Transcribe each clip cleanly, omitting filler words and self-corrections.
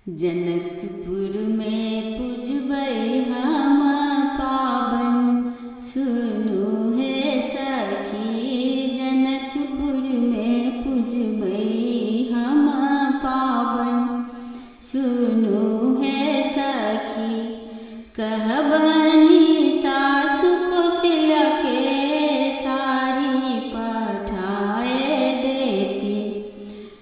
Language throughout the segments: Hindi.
जनकपुर में पुजबै हम पाबन, सुनु हे सखी। जनकपुर में पुजबै हम पाबन, सुनु हे सखी। कहबनी सासु कौशल्या के सारी पठाए देती,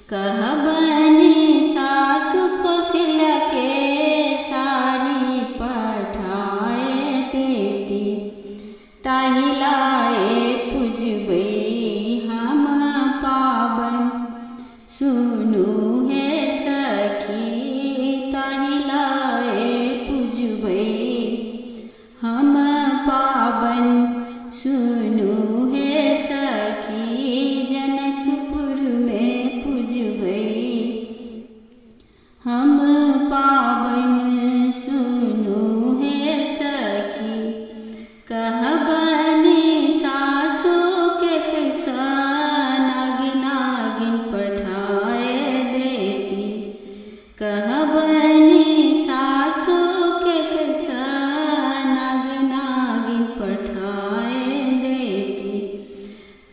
कहबनी सासु कौशल्या के सारी पठाए देती। ताहिलाए पुजबै हम पाबन, सुनु हे सखी। ताहिलाए पुजबै हम पाबन, सुनु हे सखी। जनकपुर में पुजबै हम पाबन, सुनु हे सखी। कहबनी सासु के कैसा नागिन नागिन पठाए देती, कहबनी सासु के कैसा नागिन नागिन पठाए देती।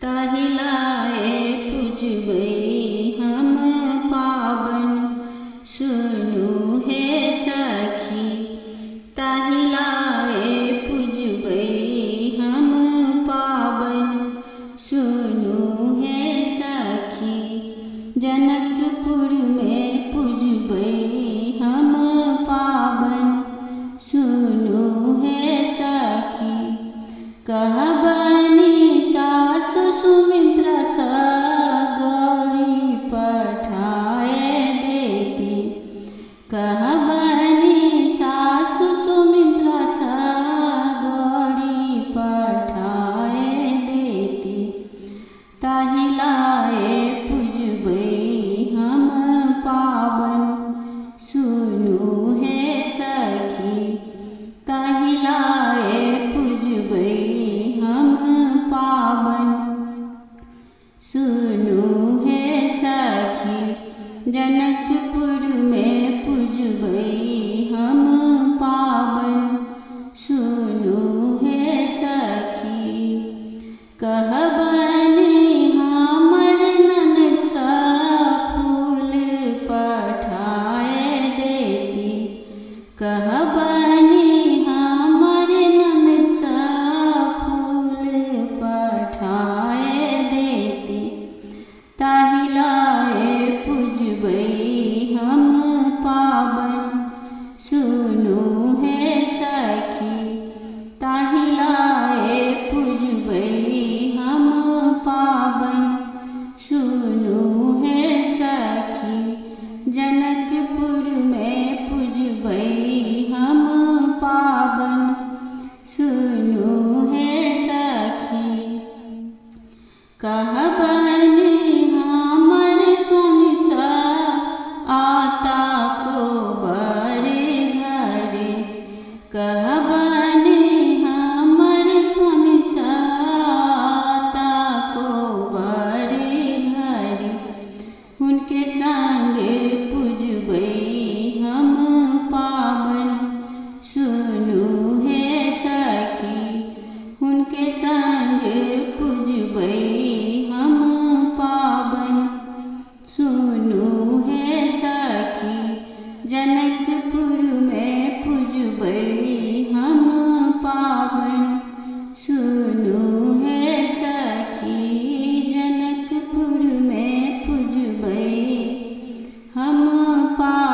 ताहिलाए पुजबै हम पाबन, सुनु हे सखी। ताहिलाए पुजबै हम पाबन, सुनु हे सखी। जनकपुर में पुजबै हम पाबन, सुनु हे सखी। कहबनी सासु सुमित्रा सा गौरी पठाए देती, कहबनी सासु सुमित्रा सा गौरी पठाए देती। ताहिलाए पुजबै हम पाबन, सुनु हे सखी। ताहिलाए पुजबै हम पाबन, सुनु हे सखी। जनकपुर में पुजबै हम पाबन, सुनु हे सखी। कहबनी हमर ननद सा फूल पठाए देती, कहबनी हमर ननद सा फूल पठाए देती। ताहिलाए पुजबै हम पाबन, सुनु हे सखी। ताहिलाए पुजबै हम पाबन, सुनु हे सखी। जनकपुर में पुजबै हम पाबन, सुनु हे सखी। कहबनी हमर स्वामी सा आता को बड़े घरे, कहबनी हमर स्वामी सा आता को बड़े घरे। उनके संग पुजबै हम पाबन, सुनु हे सखी। उनके संग पुजबै हम पाबन, सुनु हे सखी। जनकपुर में पुजबै हम पाबन, सुनु हे सखी। जनकपुर में पुजबै हम पाबन।